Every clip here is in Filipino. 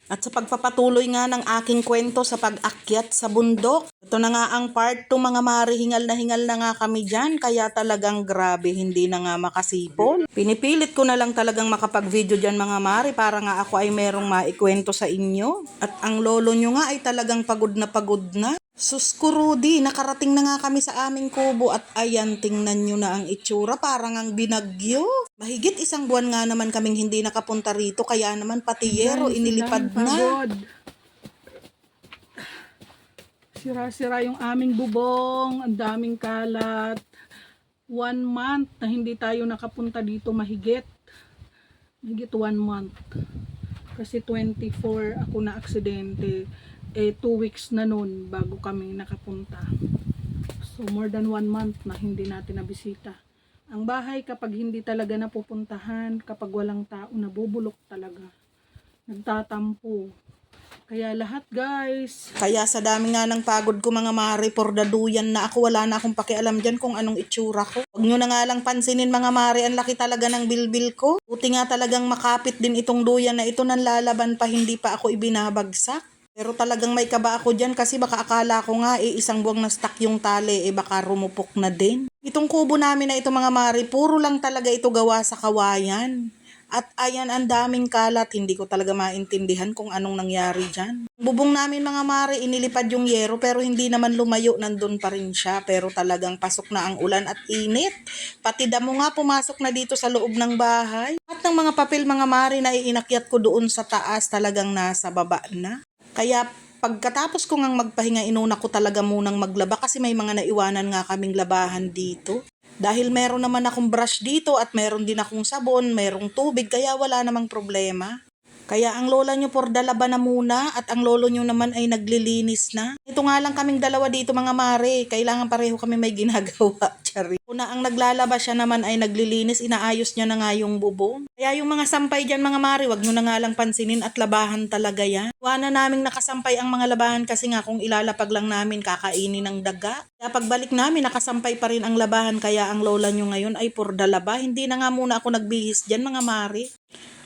At sa pagpapatuloy nga ng aking kwento sa pag-akyat sa bundok, ito na nga ang part 2 mga mari, hingal na nga kami dyan, kaya talagang grabe, hindi na nga makasipol. Pinipilit ko na lang talagang makapag-video dyan mga mari para nga ako ay merong maikwento sa inyo. At ang lolo nyo nga ay talagang pagod na pagod na. Sus ko Rudy, nakarating na nga kami sa aming kubo at ayan, tingnan nyo na ang itsura, parang ang binagyo. Mahigit isang buwan nga naman kaming hindi nakapunta rito, kaya naman pati yero inilipad na. Sira-sira yung aming bubong, ang daming kalat. 1 month na hindi tayo nakapunta dito, mahigit 1 month. Kasi 24 ako na aksidente. 2 weeks na nun bago kami nakapunta. So more than 1 month na hindi natin nabisita. Ang bahay kapag hindi talaga napupuntahan, kapag walang tao, nabubulok talaga. Nagtatampo. Kaya lahat guys. Kaya sa dami nga ng pagod ko mga mare, pordaduyan na ako, wala na akong pakialam dyan kung anong itsura ko. Huwag nyo na nga lang pansinin mga mare, ang laki talaga ng bilbil ko. Buti nga talagang makapit din itong duyan na ito, nang lalaban pa, hindi pa ako ibinabagsak. Pero talagang may kaba ako dyan kasi baka akala ko nga isang buwang na stuck yung tali, baka rumupok na din. Itong kubo namin na ito mga mare, puro lang talaga ito gawa sa kawayan. At ayan, ang daming kalat, hindi ko talaga maintindihan kung anong nangyari dyan. Bubong namin mga mare, inilipad yung yero pero hindi naman lumayo, nandun pa rin siya. Pero talagang pasok na ang ulan at init. Pati damo nga pumasok na dito sa loob ng bahay. At ng mga papel mga mare na iinakyat ko doon sa taas, talagang nasa baba na. Kaya pagkatapos ko ngang magpahinga, inuna ko talaga munang maglaba kasi may mga naiwanan nga kaming labahan dito. Dahil meron naman akong brush dito at meron din akong sabon, merong tubig, kaya wala namang problema. Kaya ang lola nyo pordalaba na muna at ang lolo nyo naman ay naglilinis na. Ito nga lang kaming dalawa dito mga mare, kailangan pareho kami may ginagawa. Chari. Una ang naglalaba, siya naman ay naglilinis, inaayos niya na nga yung bubong. Kaya yung mga sampay dyan mga mare, wag nyo na nga lang pansinin at labahan talaga yan. Iwana naming nakasampay ang mga labahan kasi nga kung ilalapag lang namin kakainin ng daga. Kaya pagbalik namin nakasampay pa rin ang labahan, kaya ang lola nyo ngayon ay pordalaba. Hindi na nga muna ako nagbihis dyan mga mare.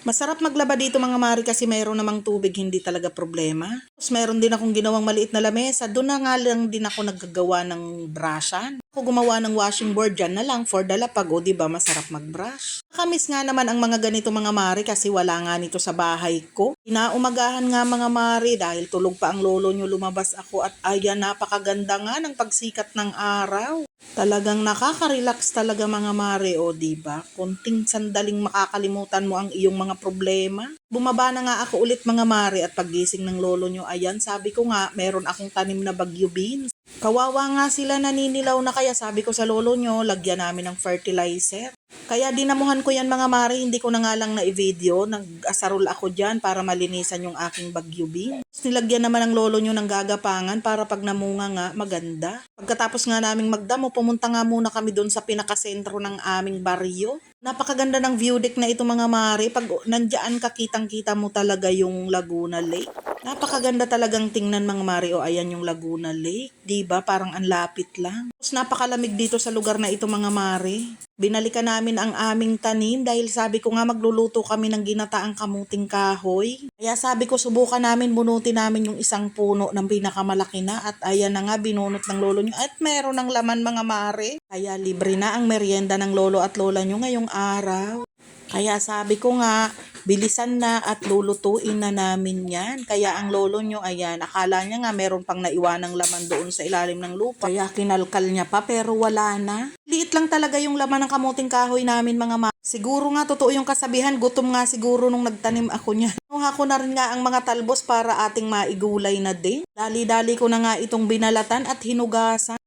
Masarap maglaba dito mga mari kasi mayroon namang tubig, hindi talaga problema. Tapos mayroon din akong ginawang maliit na lamesa. Doon na nga lang din ako naggagawa ng brushan. Ako gumawa ng washing board dyan na lang for the lapag. O diba masarap mag-brush. Nakamiss nga naman ang mga ganito mga mari kasi wala nga nito sa bahay ko. Inaumagahan nga mga mari dahil tulog pa ang lolo nyo, lumabas ako at ayan, napakaganda nga ng pagsikat ng araw. Talagang nakaka-relax talaga mga mare, o diba? Konting sandaling makakalimutan mo ang iyong mga problema. Bumaba na nga ako ulit mga mare at paggising ng lolo nyo, ayan, sabi ko nga, meron akong tanim na bagyo beans. Kawawa nga sila, naninilaw na, kaya sabi ko sa lolo nyo, lagyan namin ng fertilizer. Kaya dinamuhan ko yan mga mare, hindi ko na nga lang na i-video, nag-asarol ako dyan para malinisan yung aking bagyo beans. Nilagyan naman ng lolo nyo ng gagapangan para pag namunga nga, maganda. Pagkatapos nga naming magdamo, pumunta nga muna kami doon sa pinakasentro ng aming baryo. Napakaganda ng view deck na ito mga mare. Pag nandiyan ka, kitang-kita mo talaga yung Laguna Lake. Napakaganda talagang tingnan mga mare. O ayan yung Laguna Lake. Diba? Parang ang lapit lang. Tapos napakalamig dito sa lugar na ito mga mare. Binalikan namin ang aming tanim dahil sabi ko nga magluluto kami ng ginataang kamuting kahoy. Kaya sabi ko subukan namin, bunutin namin yung isang puno ng pinakamalaki na at ayan na nga binunot ng lolo nyo at meron ng laman mga mare. Kaya libre na ang merienda ng lolo at lola nyo ngayong araw. Kaya sabi ko nga, bilisan na at lulutuin na namin yan. Kaya ang lolo nyo, ayan, akala niya nga meron pang naiwanang laman doon sa ilalim ng lupa. Kaya kinalkal niya pa pero wala na. Liit lang talaga yung laman ng kamuting kahoy namin mga Siguro nga totoo yung kasabihan, gutom nga siguro nung nagtanim ako niya. Kinuha ko na rin nga ang mga talbos para ating maigulay na din. Dali-dali ko na nga itong binalatan at hinugasan.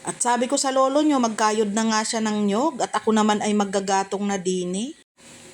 At sabi ko sa lolo nyo, magkayod na nga siya ng nyog at ako naman ay maggagatong na dini.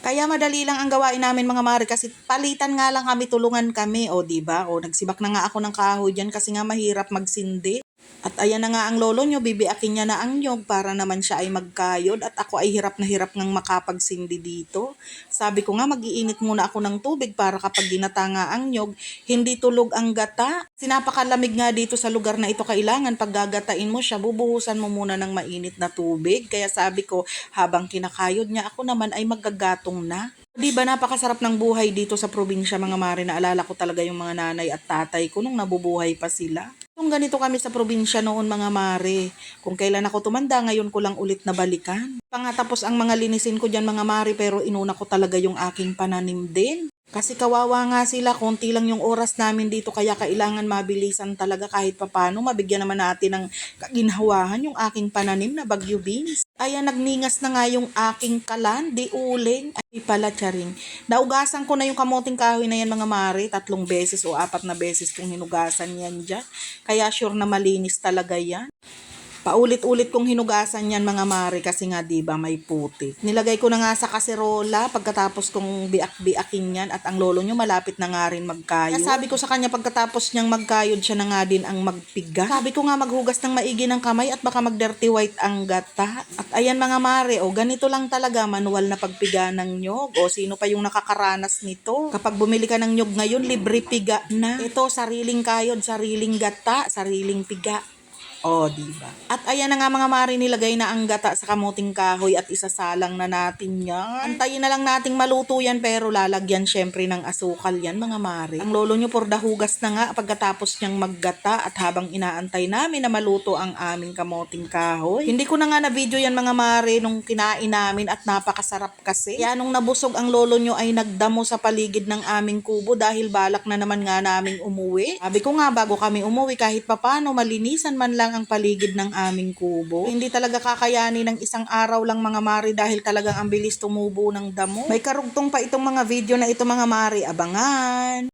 Kaya madali lang ang gawain namin mga mare kasi palitan nga lang kami, tulungan kami, o diba? O nagsibak na nga ako ng kahoy dyan kasi nga mahirap magsindi. At ayan na nga ang lolo nyo, bibiakin niya na ang nyog para naman siya ay magkayod at ako ay hirap na hirap ngang makapagsindi dito. Sabi ko nga mag-iinit muna ako ng tubig para kapag ginata nga ang nyog, hindi tulog ang gata. Sinapakalamig nga dito sa lugar na ito, kailangan pag gagatain mo siya, bubuhusan mo muna ng mainit na tubig. Kaya sabi ko, habang kinakayod niya, ako naman ay maggagatong na. Di ba napakasarap ng buhay dito sa probinsya mga mare, naalala ko talaga yung mga nanay at tatay ko nung nabubuhay pa sila. Kung ganito kami sa probinsya noon mga mare, kung kailan ako tumanda, ngayon ko lang ulit na balikan. Pangatapos ang mga linisin ko dyan mga mare, pero inuna ko talaga yung aking pananim din. Kasi kawawa nga sila, konti lang yung oras namin dito kaya kailangan mabilisan talaga kahit papano. Mabigyan naman natin ng kaginhawahan yung aking pananim na bagyo beans. Ayan, nagningas na nga yung aking kalan, di uling. Ay pala, charing. Naugasan ko na yung kamoting kahoy na yan mga mare, 3 beses o 4 na beses kong hinugasan yan dyan. Kaya sure na malinis talaga yan. Paulit-ulit kong hinugasan yan mga mare kasi nga diba may putik. Nilagay ko na nga sa kaserola pagkatapos kong biak-biakin yan at ang lolo nyo malapit na nga rin magkayod. Kaya sabi ko sa kanya pagkatapos niyang magkayod siya na nga din ang magpiga. Sabi ko nga maghugas ng maigi ng kamay at baka mag-dirty white ang gata. At ayan mga mare, ganito lang talaga manual na pagpiga ng nyog. Sino pa yung nakakaranas nito? Kapag bumili ka ng nyog ngayon, libre piga na. Ito, sariling kayod, sariling gata, sariling piga. Diba? At ayan na nga mga mare, nilagay na ang gata sa kamuting kahoy at isasalang na natin yan. Antayin na lang nating maluto yan pero lalagyan syempre ng asukal yan mga mare. Ang lolo nyo por dahugas na nga pagkatapos niyang maggata at habang inaantay namin na maluto ang aming kamuting kahoy. Hindi ko na nga na video yan mga mare nung kinain namin at napakasarap kasi. Kaya nung nabusog ang lolo nyo ay nagdamo sa paligid ng aming kubo dahil balak na naman nga naming umuwi. Sabi ko nga bago kami umuwi kahit papano malinisan man lang ang paligid ng aming kubo. Hindi talaga kakayani ng isang araw lang mga mare dahil talagang ang bilis tumubo ng damo. May karugtong pa itong mga video na ito mga mare, abangan!